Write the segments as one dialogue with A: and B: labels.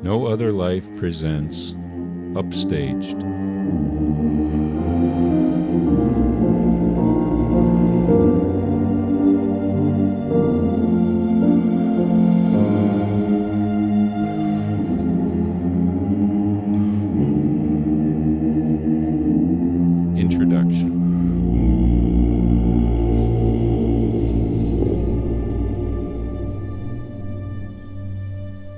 A: No Other Life presents Upstaged. Introduction.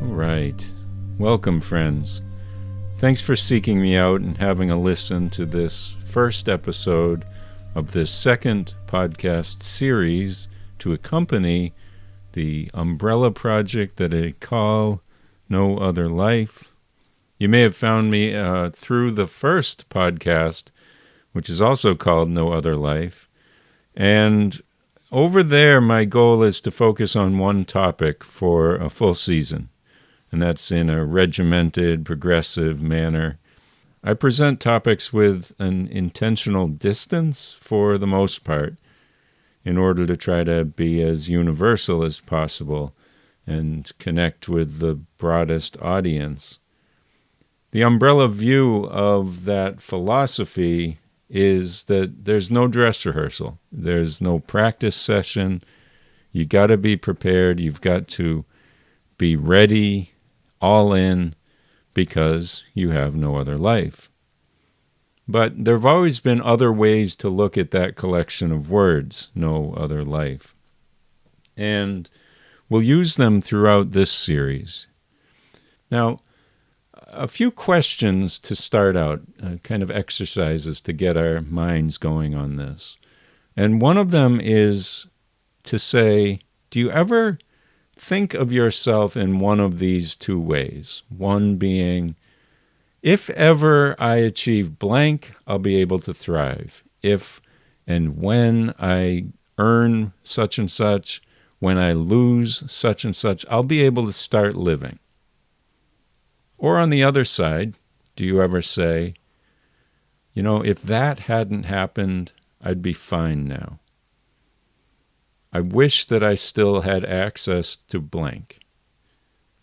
A: All right. Welcome, friends. Thanks for seeking me out and having a listen to this first episode of this second podcast series to accompany the umbrella project that I call No Other Life. You may have found me through the first podcast, which is also called No Other Life. And over there, my goal is to focus on one topic for a full season, and that's in a regimented, progressive manner. I present topics with an intentional distance for the most part, in order to try to be as universal as possible and connect with the broadest audience. The umbrella view of that philosophy is that there's no dress rehearsal. There's no practice session. You got to be prepared. You've got to be ready, all in, because you have no other life. But there have always been other ways to look at that collection of words, no other life. And we'll use them throughout this series. Now, a few questions to start out, kind of exercises to get our minds going on this. And one of them is to say, do you ever think of yourself in one of these two ways? One being, if ever I achieve blank, I'll be able to thrive. If and when I earn such and such, when I lose such and such, I'll be able to start living. Or on the other side, do you ever say, if that hadn't happened, I'd be fine now. I wish that I still had access to blank.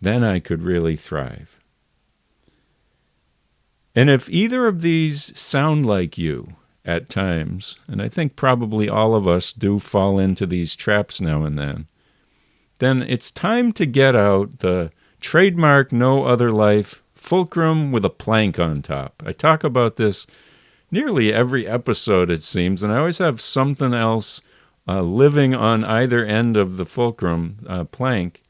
A: Then I could really thrive. And if either of these sound like you at times, and I think probably all of us do fall into these traps now and then it's time to get out the trademark No Other Life fulcrum with a plank on top. I talk about this nearly every episode, it seems, and I always have something else living on either end of the fulcrum plank.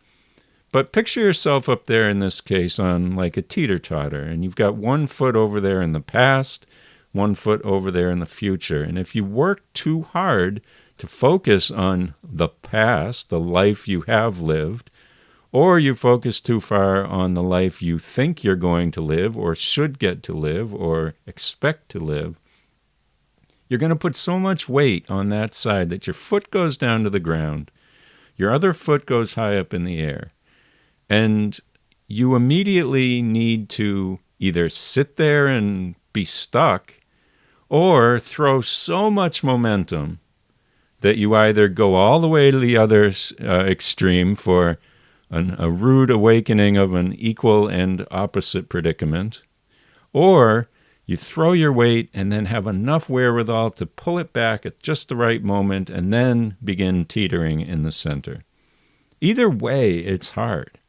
A: But picture yourself up there, in this case, on like a teeter-totter, and you've got 1 foot over there in the past, 1 foot over there in the future. And if you work too hard to focus on the past, the life you have lived, or you focus too far on the life you think you're going to live, or should get to live, or expect to live, you're going to put so much weight on that side that your foot goes down to the ground, your other foot goes high up in the air, and you immediately need to either sit there and be stuck, or throw so much momentum that you either go all the way to the other extreme for a rude awakening of an equal and opposite predicament, or you throw your weight and then have enough wherewithal to pull it back at just the right moment and then begin teetering in the center. Either way, it's hard.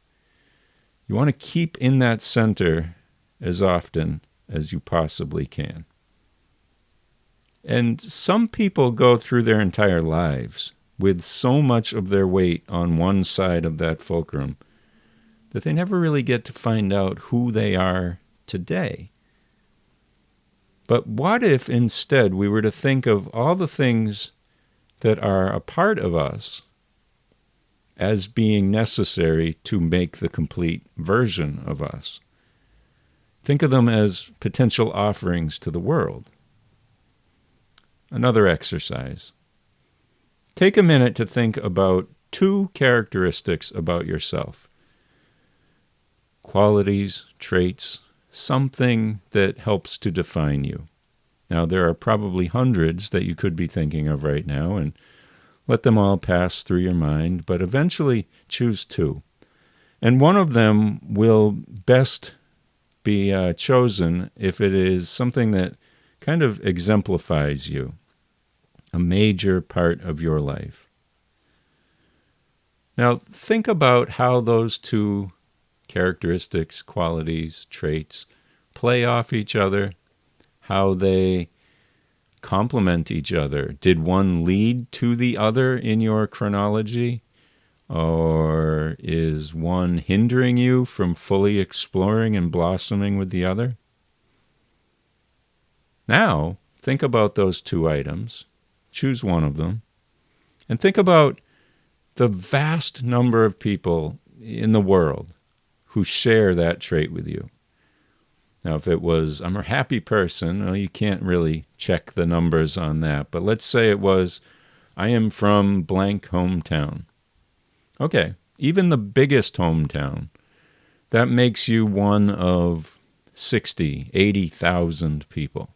A: You want to keep in that center as often as you possibly can. And some people go through their entire lives with so much of their weight on one side of that fulcrum that they never really get to find out who they are today. But what if instead we were to think of all the things that are a part of us as being necessary to make the complete version of us? Think of them as potential offerings to the world. Another exercise. Take a minute to think about 2 characteristics about yourself. Qualities, traits, something that helps to define you. Now, there are probably hundreds that you could be thinking of right now, and let them all pass through your mind, but eventually choose 2. And one of them will best be chosen if it is something that kind of exemplifies you, a major part of your life. Now, think about how those two characteristics, qualities, traits play off each other, how they complement each other. Did one lead to the other in your chronology? Or is one hindering you from fully exploring and blossoming with the other? Now, think about those two items. Choose one of them. And think about the vast number of people in the world who share that trait with you. Now, if it was, I'm a happy person, well, you can't really check the numbers on that. But let's say it was, I am from blank hometown. Okay, even the biggest hometown, that makes you one of 60, 80,000 people.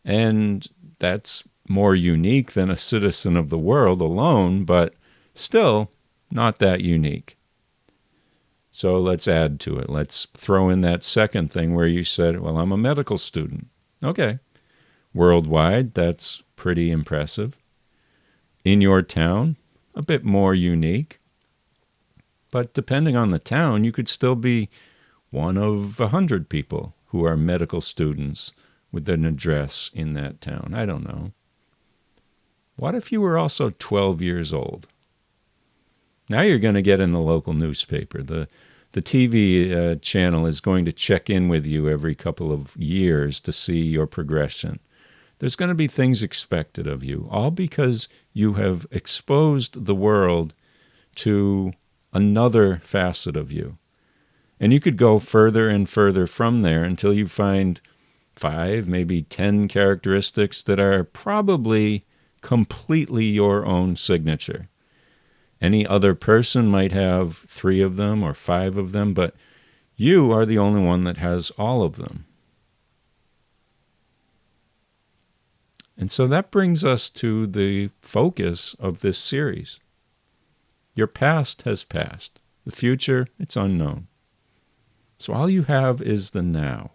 A: And that's more unique than a citizen of the world alone, but still not that unique. So let's add to it. Let's throw in that second thing where you said, well, I'm a medical student. Okay. Worldwide, that's pretty impressive. In your town, a bit more unique. But depending on the town, you could still be one of 100 people who are medical students with an address in that town. I don't know. What if you were also 12 years old? Now you're going to get in the local newspaper. The TV channel is going to check in with you every couple of years to see your progression. There's going to be things expected of you, all because you have exposed the world to another facet of you. And you could go further and further from there until you find 5, maybe 10 characteristics that are probably completely your own signature. Any other person might have 3 of them or 5 of them, but you are the only one that has all of them. And so that brings us to the focus of this series. Your past has passed. The future, it's unknown. So all you have is the now.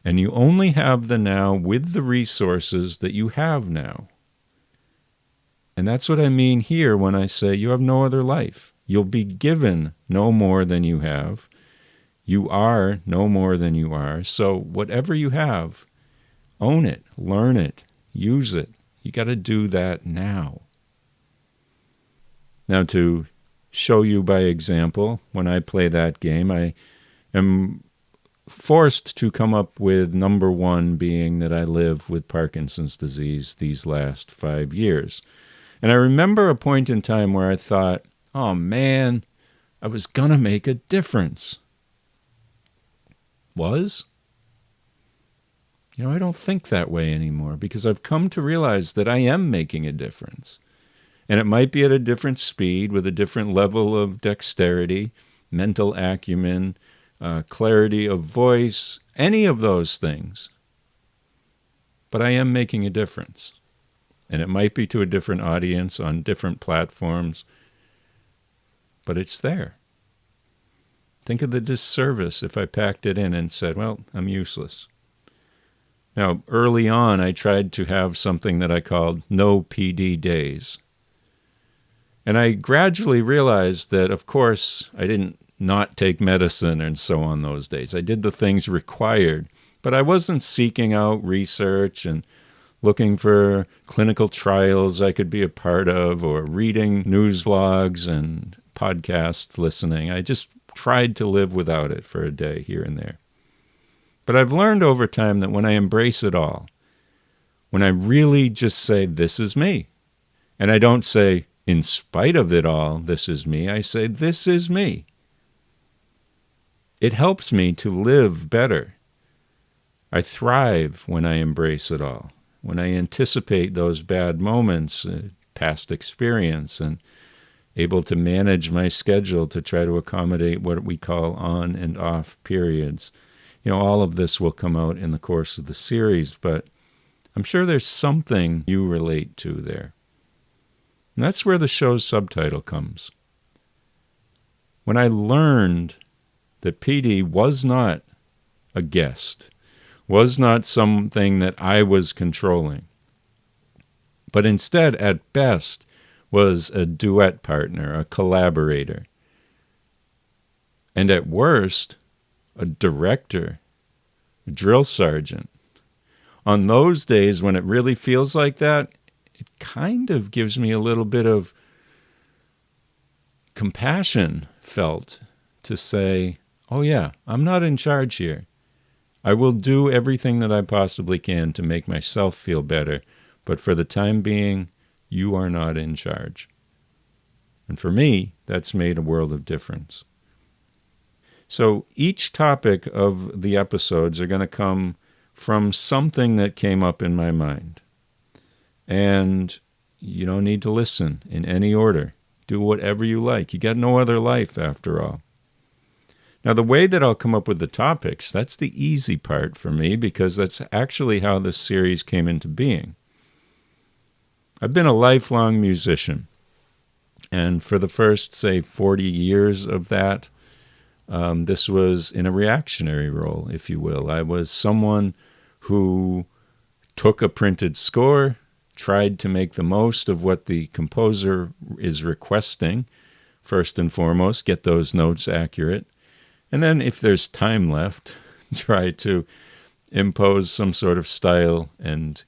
A: And you only have the now with the resources that you have now. And that's what I mean here when I say you have no other life. You'll be given no more than you have. You are no more than you are. So whatever you have, own it, learn it, use it. You got to do that now. Now, to show you by example, when I play that game, I am forced to come up with number 1 being that I live with Parkinson's disease these last 5 years. And I remember a point in time where I thought, oh man, I was going to make a difference. Was? I don't think that way anymore because I've come to realize that I am making a difference. And it might be at a different speed with a different level of dexterity, mental acumen, clarity of voice, any of those things. But I am making a difference. And it might be to a different audience on different platforms, but it's there. Think of the disservice if I packed it in and said, well, I'm useless. Now, early on, I tried to have something that I called no PD days. And I gradually realized that, of course, I didn't not take medicine and so on those days. I did the things required, but I wasn't seeking out research and looking for clinical trials I could be a part of or reading news blogs and podcasts listening. I just tried to live without it for a day here and there. But I've learned over time that when I embrace it all, when I really just say, this is me, and I don't say, in spite of it all, this is me, I say, this is me. It helps me to live better. I thrive when I embrace it all. When I anticipate those bad moments, past experience, and able to manage my schedule to try to accommodate what we call on and off periods. All of this will come out in the course of the series, but I'm sure there's something you relate to there. And that's where the show's subtitle comes. when I learned that Pedey was not a guest, was not something that I was controlling, but instead, at best, was a duet partner, a collaborator, and at worst, a director, a drill sergeant. On those days when it really feels like that, it kind of gives me a little bit of compassion felt to say, oh yeah, I'm not in charge here. I will do everything that I possibly can to make myself feel better, but for the time being, you are not in charge. And for me, that's made a world of difference. So each topic of the episodes are going to come from something that came up in my mind. And you don't need to listen in any order. Do whatever you like. You got no other life after all. Now, the way that I'll come up with the topics, that's the easy part for me because that's actually how this series came into being. I've been a lifelong musician. And for the first, say, 40 years of that, this was in a reactionary role, if you will. I was someone who took a printed score, tried to make the most of what the composer is requesting, first and foremost, get those notes accurate, and then if there's time left, try to impose some sort of style and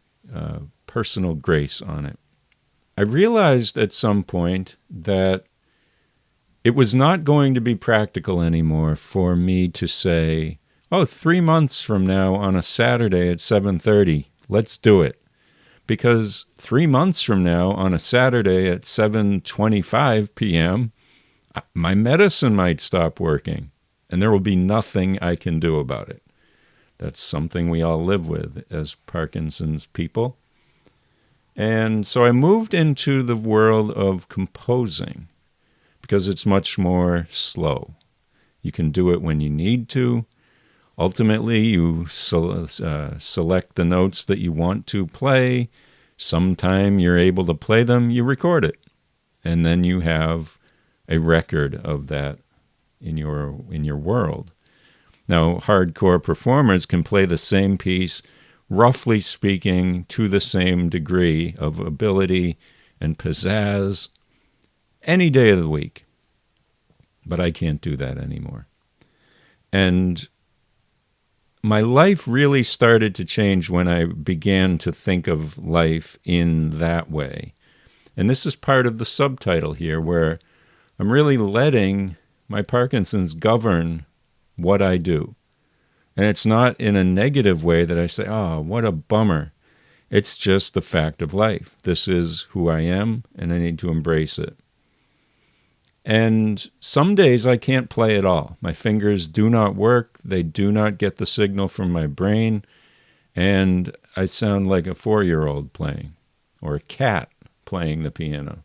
A: personal grace on it. I realized at some point that it was not going to be practical anymore for me to say, oh, 3 months from now on a Saturday at 7:30, let's do it. Because 3 months from now on a Saturday at 7:25 p.m., my medicine might stop working, and there will be nothing I can do about it. That's something we all live with as Parkinson's people. And so I moved into the world of composing because it's much more slow. You can do it when you need to. Ultimately, you select the notes that you want to play. Sometime you're able to play them, you record it. And then you have a record of that in your world. Now, hardcore performers can play the same piece, roughly speaking, to the same degree of ability and pizzazz any day of the week. But I can't do that anymore. And my life really started to change when I began to think of life in that way. And this is part of the subtitle here, where I'm really letting my Parkinson's govern what I do. And it's not in a negative way that I say, oh, what a bummer. It's just the fact of life. This is who I am, and I need to embrace it. And some days I can't play at all. My fingers do not work. They do not get the signal from my brain. And I sound like a 4-year-old playing, or a cat playing the piano.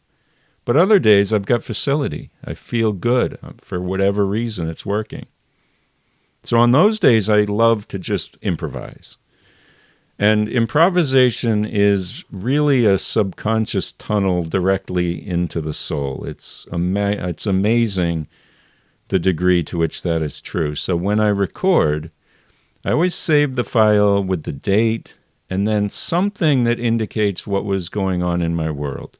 A: But other days I've got facility. I feel good. For whatever reason, it's working. So on those days, I love to just improvise. And improvisation is really a subconscious tunnel directly into the soul. It's amazing the degree to which that is true. So when I record, I always save the file with the date and then something that indicates what was going on in my world.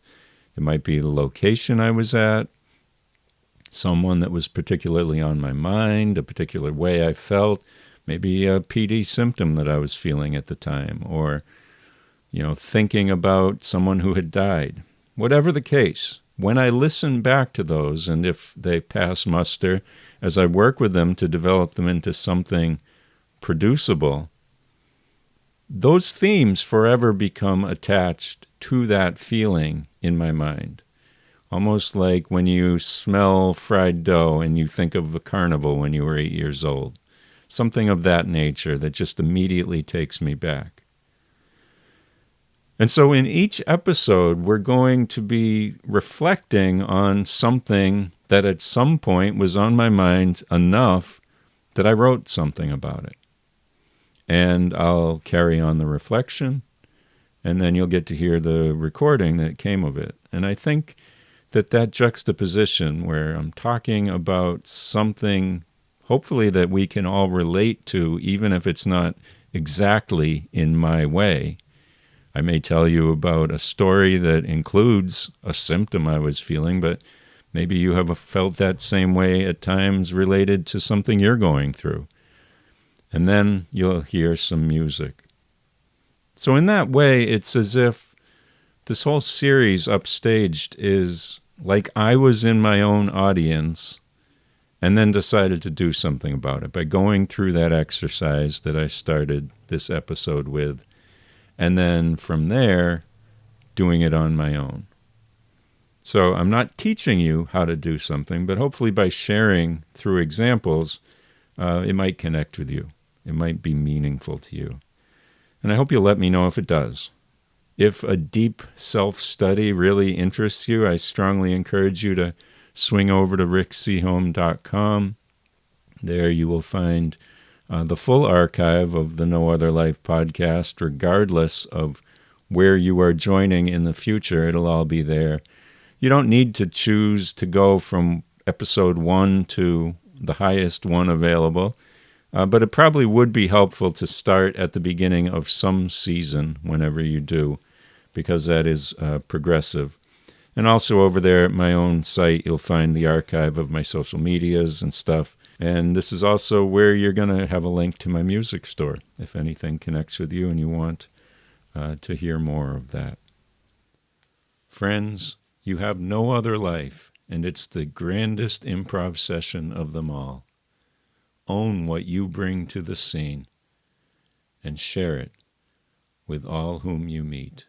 A: It might be the location I was at, someone that was particularly on my mind, a particular way I felt, maybe a PD symptom that I was feeling at the time, or, thinking about someone who had died. Whatever the case, when I listen back to those, and if they pass muster, as I work with them to develop them into something producible, those themes forever become attached to that feeling in my mind. Almost like when you smell fried dough and you think of a carnival when you were 8 years old. Something of that nature that just immediately takes me back. And so in each episode, we're going to be reflecting on something that at some point was on my mind enough that I wrote something about it. And I'll carry on the reflection, and then you'll get to hear the recording that came of it. And I think that juxtaposition where I'm talking about something hopefully that we can all relate to, even if it's not exactly in my way. I may tell you about a story that includes a symptom I was feeling, but maybe you have felt that same way at times related to something you're going through. And then you'll hear some music. So in that way, it's as if this whole series Upstaged is like I was in my own audience and then decided to do something about it by going through that exercise that I started this episode with, and then from there, doing it on my own. So I'm not teaching you how to do something, but hopefully by sharing through examples, it might connect with you. It might be meaningful to you. And I hope you'll let me know if it does. If a deep self-study really interests you, I strongly encourage you to swing over to rickchome.com. There you will find the full archive of the No Other Life podcast, regardless of where you are joining in the future. It'll all be there. You don't need to choose to go from episode 1 to the highest one available, but it probably would be helpful to start at the beginning of some season whenever you do, because that is progressive. And also over there at my own site, you'll find the archive of my social medias and stuff. And this is also where you're going to have a link to my music store, if anything connects with you and you want to hear more of that. Friends, you have no other life, and it's the grandest improv session of them all. Own what you bring to the scene and share it with all whom you meet.